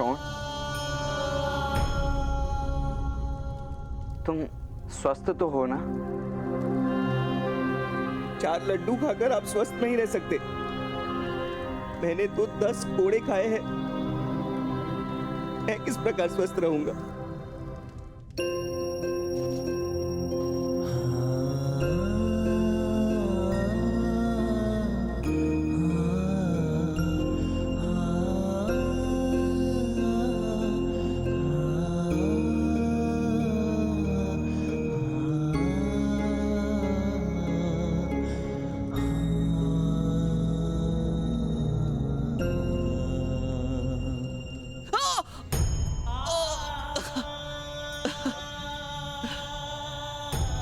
Shawn, तुम स्वस्थ तो हो ना? 4 लड्डू खाकर आप स्वस्थ नहीं रह सकते। मैंने तो 10 कोड़े खाए हैं। मैं किस प्रकार स्वस्थ रहूंगा?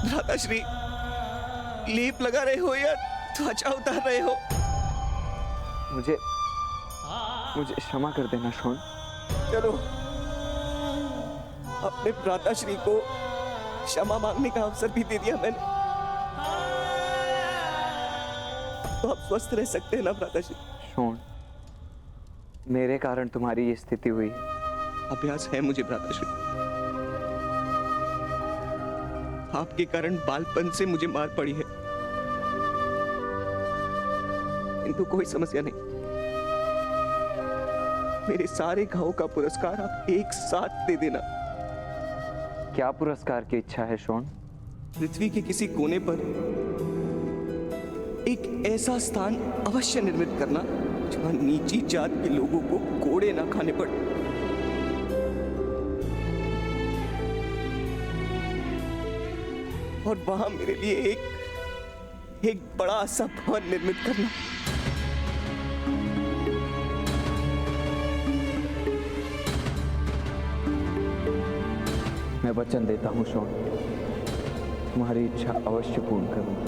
भ्राताश्री, लेप लगा रहे हो या त्वचा उतार रहे हो? मुझे क्षमा कर देना शॉन। चलो, अपने भ्राताश्री को क्षमा मांगने का अवसर भी दे दिया मैंने। तो आप स्वस्थ रह सकते हैं ना भ्राताश्री? शॉन, मेरे कारण तुम्हारी ये स्थिति हुई है। अभ्यास है मुझे भ्राताश्री। आपके कारण बालपन से मुझे मार पड़ी है, किंतु कोई समस्या नहीं। मेरे सारे घावों का पुरस्कार आप एक साथ दे देना। क्या पुरस्कार की इच्छा है शॉन? पृथ्वी के किसी कोने पर एक ऐसा स्थान अवश्य निर्मित करना जहां नीची जात के लोगों को कोड़े ना खाने पड़े। और वहां मेरे लिए एक बड़ा सा भवन निर्मित करना। मैं वचन देता हूं शॉन, तुम्हारी इच्छा अवश्य पूर्ण करूंगा।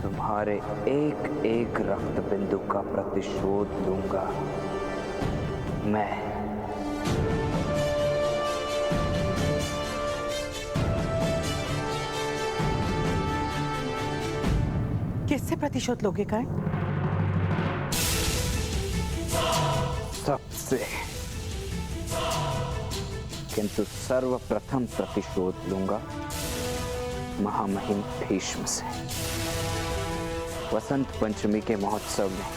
तुम्हारे एक एक रक्त बिंदु का प्रतिशोध लूंगा मैं। किससे प्रतिशोध लोगे कर्ण? सबसे, किंतु सर्वप्रथम प्रतिशोध लूंगा महामहिम भीष्म से। वसंत पंचमी के महोत्सव में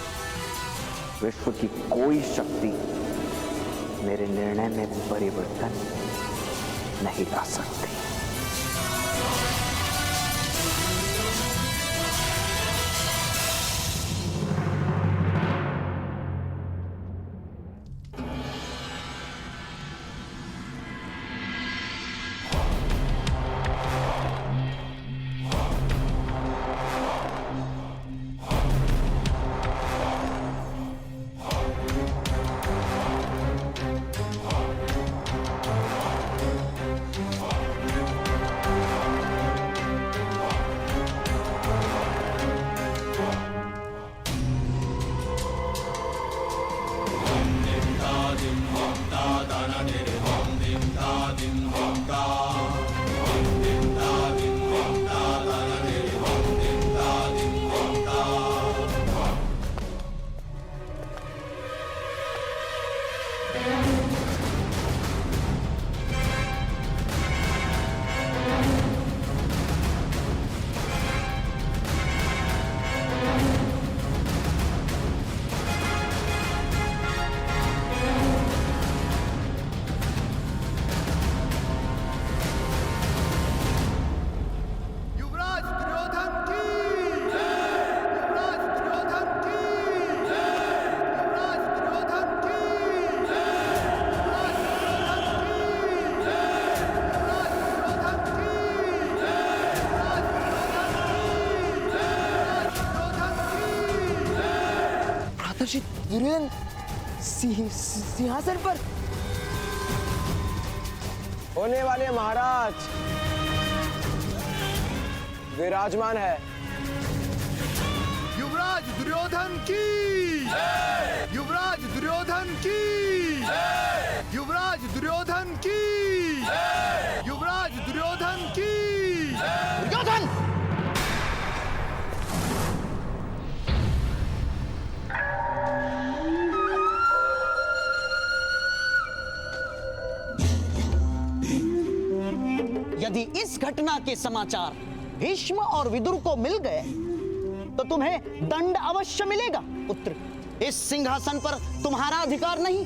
विश्व की कोई शक्ति मेरे निर्णय में परिवर्तन नहीं ला सकती। दुर्योधन सिंहासन पर होने वाले महाराज विराजमान है। युवराज दुर्योधन की जय! युवराज दुर्योधन की जय! युवराज दुर्योधन की जय! युवराज दुर्योधन की जय! दुर्योधन! यदि इस घटना के समाचार भीष्म और विदुर को मिल गए तो तुम्हें दंड अवश्य मिलेगा पुत्र। इस सिंहासन पर तुम्हारा अधिकार नहीं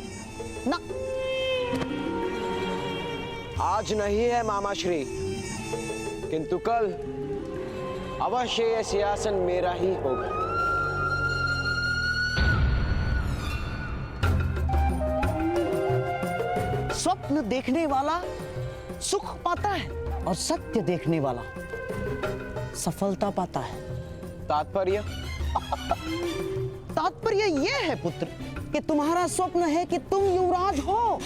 ना। आज नहीं है मामाश्री, किंतु कल अवश्य यह सिंहासन मेरा ही होगा। स्वप्न देखने वाला सुख पाता है और सत्य देखने वाला सफलता पाता है। तात्पर्य? तात्पर्य यह है पुत्र कि तुम्हारा स्वप्न है कि तुम युवराज हो,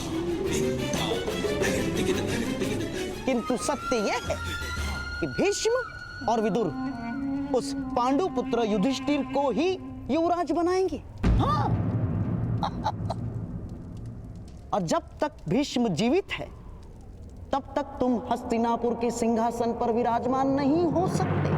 किंतु सत्य यह है कि भीष्म और विदुर उस पांडु पुत्र युधिष्ठिर को ही युवराज बनाएंगे। हाँ। और जब तक भीष्म जीवित है तब तक तुम हस्तिनापुर के सिंहासन पर विराजमान नहीं हो सकते।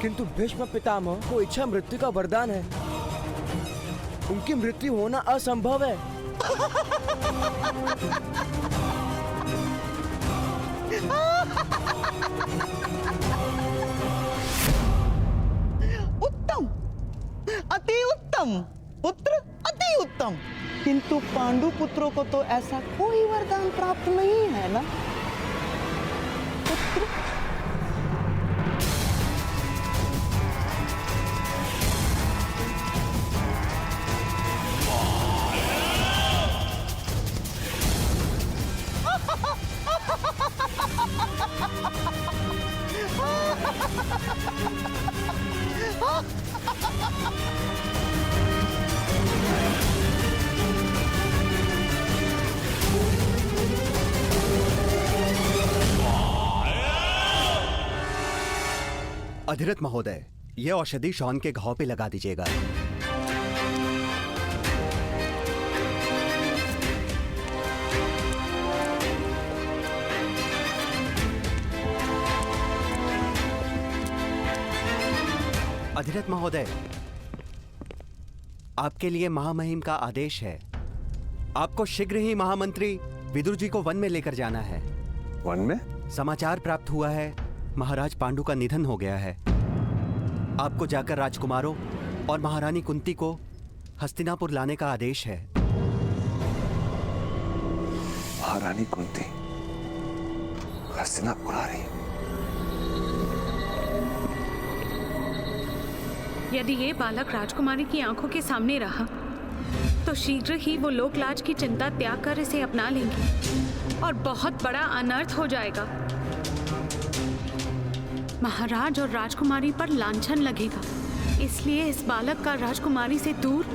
किंतु भीष्म पितामह को इच्छा मृत्यु का वरदान है, उनकी मृत्यु होना असंभव है। उत्तम, अति उत्तम पुत्र, अति उत्तम। किंतु पांडु पुत्रों को तो ऐसा कोई वरदान प्राप्त नहीं है ना पुत्र। अधिरथ महोदय, यह औषधि शॉन के घाव पे लगा दीजिएगा। अधिरथ महोदय, आपके लिए महामहिम का आदेश है। आपको शीघ्र ही महामंत्री विदुर जी को वन में लेकर जाना है। वन में? समाचार प्राप्त हुआ है, महाराज पांडु का निधन हो गया है। आपको जाकर राजकुमारों और महारानी कुंती को हस्तिनापुर लाने का आदेश है। महारानी कुंती हस्तिनापुर आ रही? यदि ये बालक राजकुमारी की आंखों के सामने रहा तो शीघ्र ही वो लोकलाज की चिंता त्याग कर इसे अपना लेंगे और बहुत बड़ा अनर्थ हो जाएगा। महाराज और राजकुमारी पर लांछन लगेगा। इसलिए इस बालक का राजकुमारी से दूर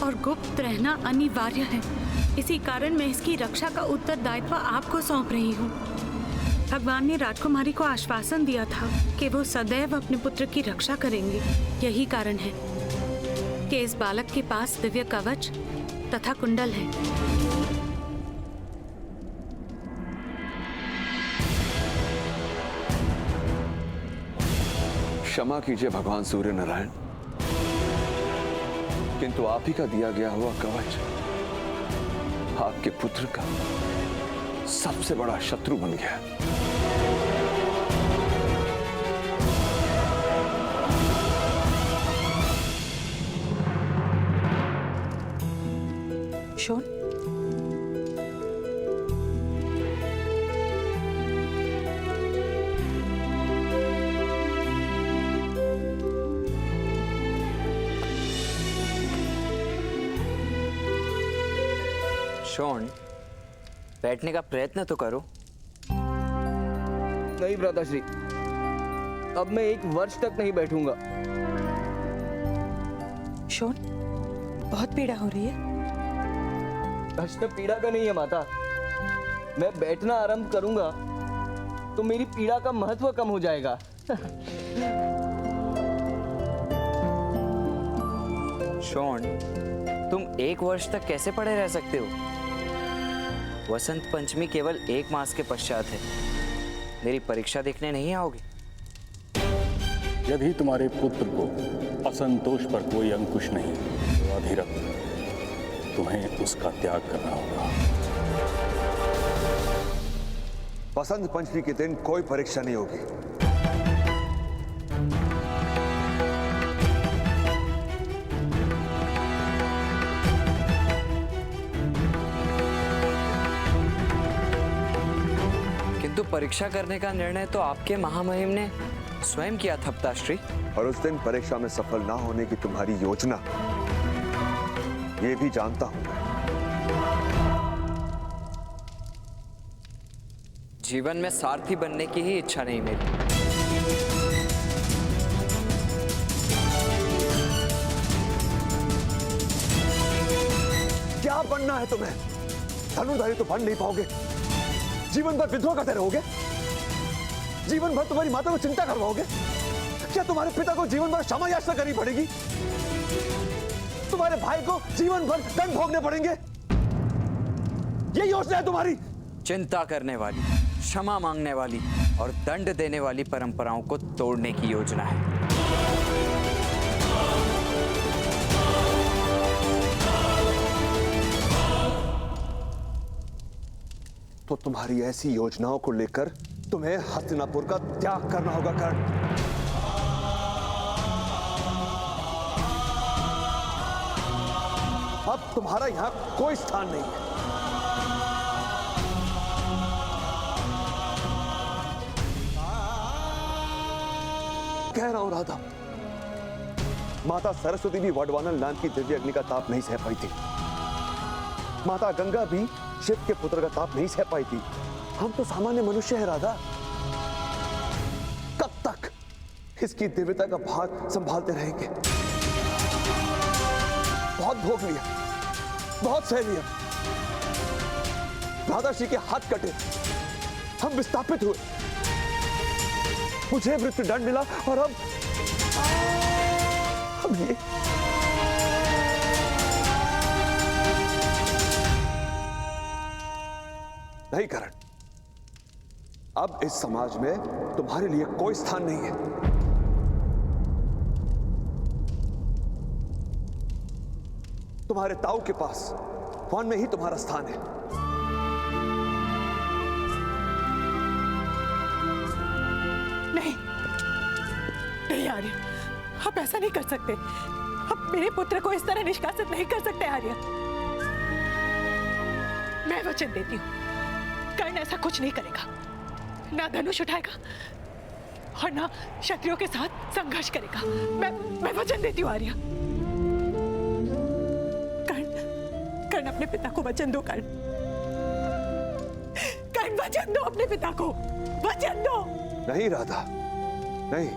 और गुप्त रहना अनिवार्य है। इसी कारण मैं इसकी रक्षा का उत्तरदायित्व आपको सौंप रही हूँ। भगवान ने राजकुमारी को आश्वासन दिया था कि वो सदैव अपने पुत्र की रक्षा करेंगे। यही कारण है कि इस बालक के पास दिव्य कवच तथा कुंडल है। क्षमा कीजिए भगवान सूर्य नारायण, किंतु आप ही का दिया गया हुआ कवच आपके पुत्र का सबसे बड़ा शत्रु बन गया। शोन, शोन, बैठने का प्रयत्न तो करो। नहीं भ्राताश्री, अब मैं 1 वर्ष तक नहीं बैठूंगा। शोन, बहुत पीड़ा हो रही है। कष्ट पीड़ा का नहीं है माता। मैं बैठना आरंभ करूंगा तो मेरी पीड़ा का महत्व कम हो जाएगा। शोन, तुम 1 वर्ष तक कैसे पड़े रह सकते हो? वसंत पंचमी केवल 1 मास के पश्चात है। मेरी परीक्षा देखने नहीं आओगे? यदि तुम्हारे पुत्र को असंतोष पर कोई अंकुश नहीं तो अधिरथ तुम्हें उसका त्याग करना होगा। बसंत पंचमी के दिन कोई परीक्षा नहीं होगी। किंतु परीक्षा करने का निर्णय तो आपके महामहिम ने स्वयं किया था पिताश्री। और उस दिन परीक्षा में सफल ना होने की तुम्हारी योजना ये भी जानता हूं। जीवन में सारथी बनने की ही इच्छा नहीं मेरी। क्या बनना है तुम्हें? धनुर्धारी तो बन नहीं पाओगे। जीवन भर विद्रोह करते रहोगे। जीवन भर तुम्हारी माता को चिंता करवाओगे। क्या तुम्हारे पिता को जीवन भर क्षमा याचना करनी पड़ेगी? तुम्हारे भाई को जीवन भर दंड भोगने पड़ेंगे? ये योजना है तुम्हारी? चिंता करने वाली, क्षमा मांगने वाली और दंड देने वाली परंपराओं को तोड़ने की योजना है। तो तुम्हारी ऐसी योजनाओं को लेकर तुम्हें हस्तिनापुर का त्याग करना होगा कर्ण। अब तुम्हारा यहां कोई स्थान नहीं है। कह रहा हूं राधा, माता सरस्वती भी वडवानल नाम की दिव्य अग्नि का ताप नहीं सह पाई थी। माता गंगा भी शिव के पुत्र का ताप नहीं सह पाई थी। हम तो सामान्य मनुष्य हैं राधा। कब तक इसकी दिव्यता का भार संभालते रहेंगे? बहुत भोग लिया, बहुत सह लिया। राधा श्री के हाथ कटे, हम विस्थापित हुए, मुझे मृत्यु दंड मिला और अब ये नहीं करण, अब इस समाज में तुम्हारे लिए कोई स्थान नहीं है। तुम्हारे ताऊ के पास वन में ही तुम्हारा स्थान है। नहीं नहीं आर्य, आप ऐसा नहीं कर सकते। आप मेरे पुत्र को इस तरह निष्कासित नहीं कर सकते आर्य। मैं वचन देती हूँ, कर्ण ऐसा कुछ नहीं करेगा। ना धनुष उठाएगा और ना क्षत्रियों के साथ संघर्ष करेगा। मैं वचन देती हूँ आर्य। कर्ण अपने पिता को वचन दो। कर्ण वचन दो अपने पिता को, वचन दो। नहीं राधा, नहीं,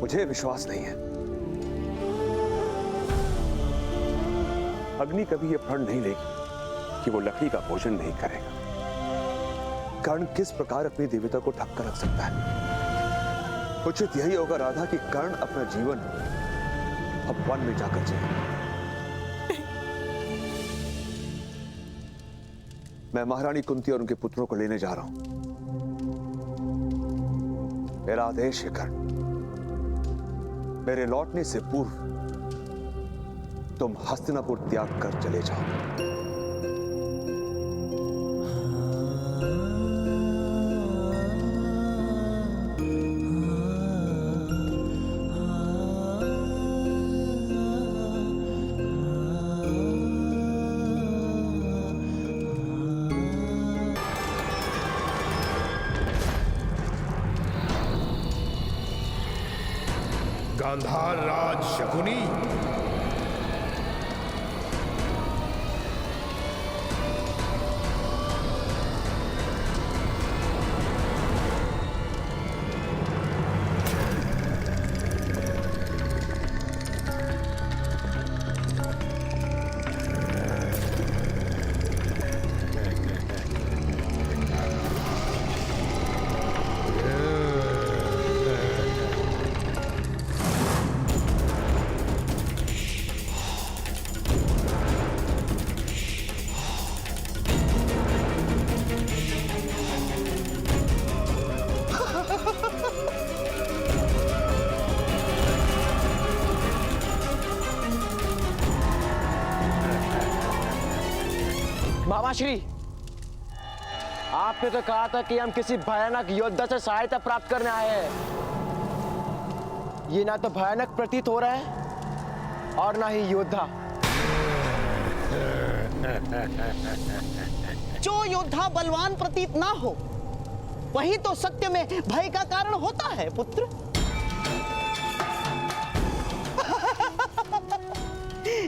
मुझे विश्वास नहीं है। अग्नि कभी यह प्रण नहीं लेगी कि वो लकड़ी का भोजन नहीं करेगा। कर्ण किस प्रकार अपनी दिव्यता को ढक कर रख सकता है? उचित यही होगा राधा कि कर्ण अपना जीवन अब वन में जाकर जिए। मैं महारानी कुंती और उनके पुत्रों को लेने जा रहा हूं। मेरा आदेश है कर्ण, मेरे लौटने से पूर्व तुम हस्तिनापुर त्याग कर चले जाओ। गांधार राज शकुनी, मामाश्री, आपने तो कहा था कि हम किसी भयानक योद्धा से सहायता प्राप्त करने आए हैं। ये ना तो भयानक प्रतीत हो रहा है और ना ही योद्धा। जो योद्धा बलवान प्रतीत ना हो वही तो सत्य में भय का कारण होता है पुत्र।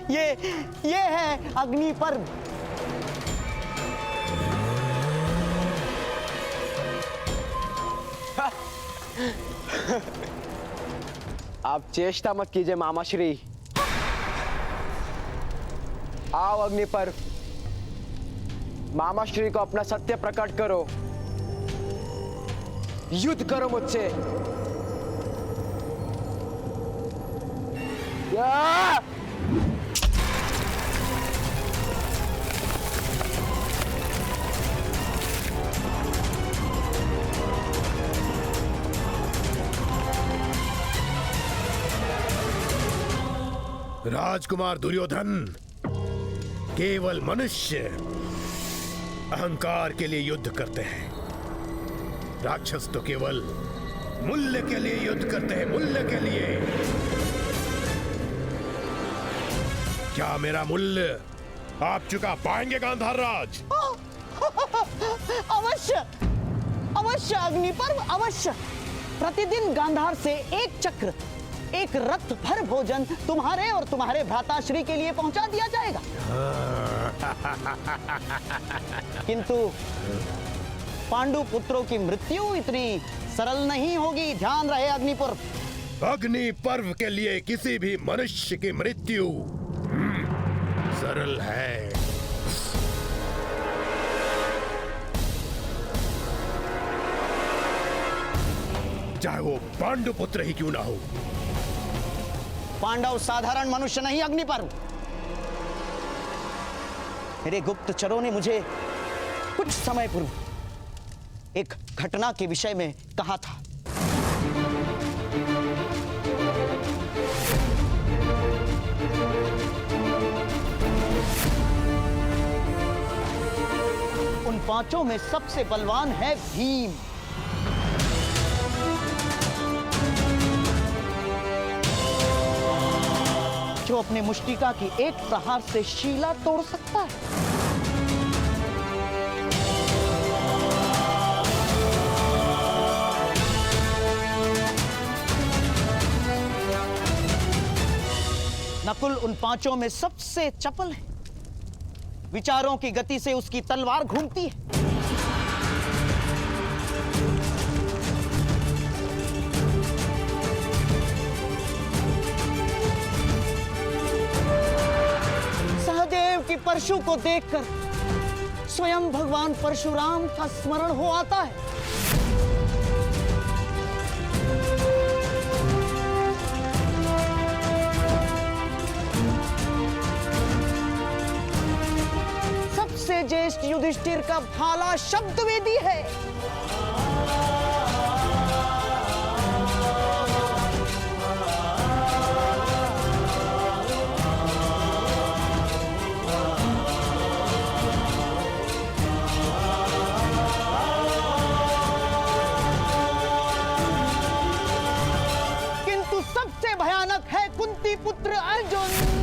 ये है अग्नि पर्व। आप चेष्टा मत कीजिए मामाश्री। आओ अग्नि पर्व, मामाश्री को अपना सत्य प्रकट करो, युद्ध करो मुझसे। या! राजकुमार दुर्योधन केवल मनुष्य अहंकार के लिए युद्ध करते हैं। राक्षस तो केवल मूल्य के लिए युद्ध करते हैं, मूल्य के लिए। क्या मेरा मूल्य आप चुका पाएंगे गांधार राज? अवश्य अवश्य अग्निपर्व, अवश्य। प्रतिदिन गांधार से एक चक्र, एक रथ भर भोजन तुम्हारे और तुम्हारे भ्राताश्री के लिए पहुंचा दिया जाएगा। किंतु पांडु पुत्रों की मृत्यु इतनी सरल नहीं होगी, ध्यान रहे अग्निपर्व। अग्नि पर्व के लिए किसी भी मनुष्य की मृत्यु सरल है। चाहे वो पांडु पुत्र ही क्यों ना हो। पांडव साधारण मनुष्य नहीं अग्निपर्व। मेरे गुप्तचरों ने मुझे कुछ समय पूर्व एक घटना के विषय में कहा था। उन पांचों में सबसे बलवान है भीम। जो अपने मुष्टिका की एक प्रहार से शीला तोड़ सकता है। नकुल उन पांचों में सबसे चपल है। विचारों की गति से उसकी तलवार घूमती है। सहदेव की परशु को देखकर स्वयं भगवान परशुराम का स्मरण हो आता है। सबसे ज्येष्ठ युधिष्ठिर का भाला शब्द वेदी है। किंतु सबसे भयानक है कुंती पुत्र अर्जुन।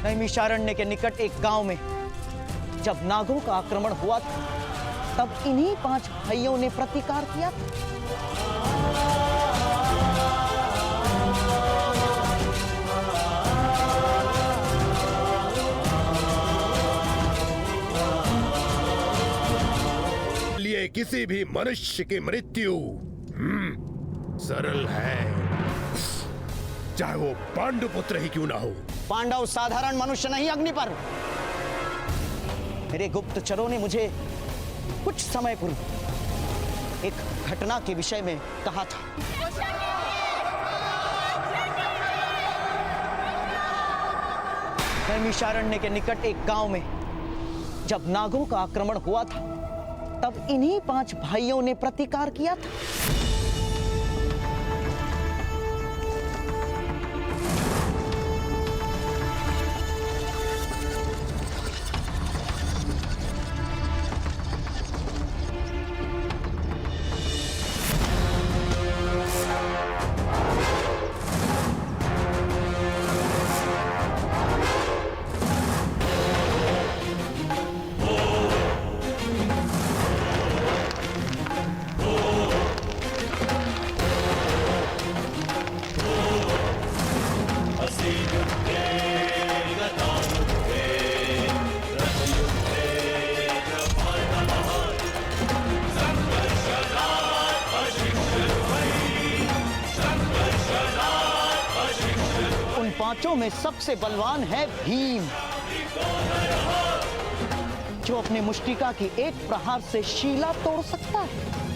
नैमिषारण्य के निकट एक गांव में जब नागों का आक्रमण हुआ था, तब इन्हीं 5 भाइयों ने प्रतिकार किया था। लिए किसी भी मनुष्य की मृत्यु सरल है, चाहे वो पांडुपुत्र ही क्यों ना हो। पांडव साधारण मनुष्य नहीं अग्निपर्व। मेरे गुप्तचरों ने मुझे कुछ समय पूर्व एक घटना के विषय में कहा था। नैमिषारण्य के निकट एक गांव में जब नागों का आक्रमण हुआ था, तब इन्हीं 5 भाइयों ने प्रतिकार किया था। पांचों में सबसे बलवान है भीम, जो अपने मुष्टिका की एक प्रहार से शीला तोड़ सकता है।